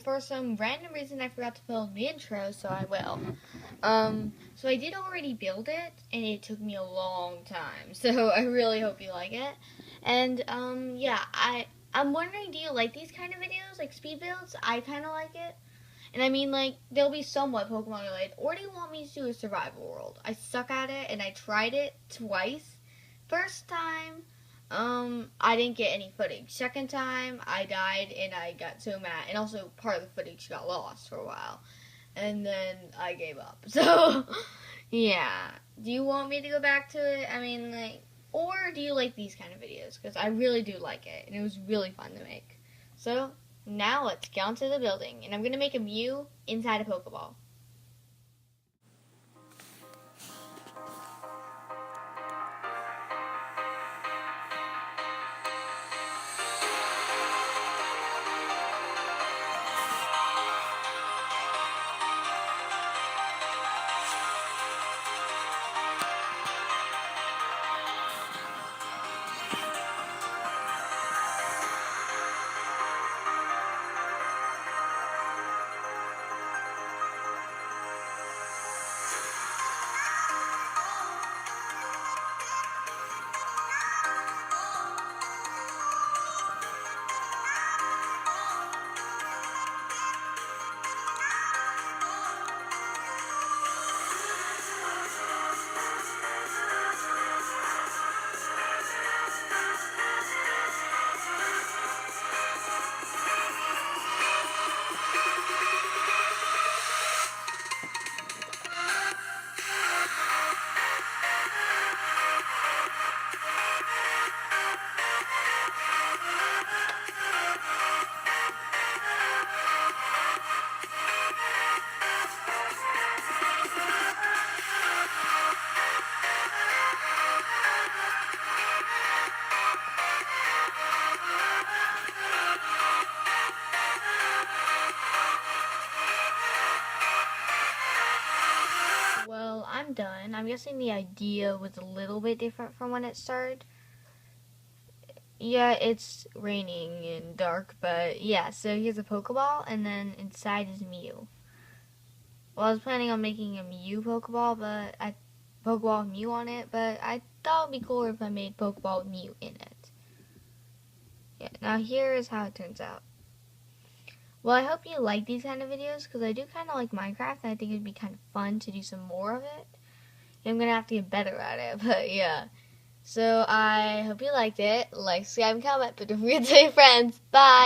for some random reason I forgot to film the intro, so I will. So I did already build it, and it took me a long time, so I really hope you like it. And, yeah, I'm wondering, do you like these kind of videos, like speed builds? I kind of like it. And I mean, like, they'll be somewhat Pokemon related. Or do you want me to do a survival world? I suck at it, and I tried it twice. First time, I didn't get any footage. Second time, I died, and I got so mad. And also, part of the footage got lost for a while. And then I gave up. So, yeah. Do you want me to go back to it? I mean, like, or do you like these kind of videos? Because I really do like it, and it was really fun to make. So, now let's get onto the building, and I'm going to make a Mew inside a Pokeball. Well, I'm done. I'm guessing the idea was a little bit different from when it started. Yeah, it's raining and dark, but yeah, so here's a Pokeball, and then inside is Mew. Well, I was planning on making a Mew Pokeball, Pokeball with Mew on it, but I thought it would be cooler if I made Pokeball with Mew in it. Yeah, now here is how it turns out. Well, I hope you like these kind of videos, because I do kind of like Minecraft, and I think it would be kind of fun to do some more of it. I'm going to have to get better at it, but yeah. So I hope you liked it. Like, subscribe, and comment, but don't forget to tell your friends. Bye!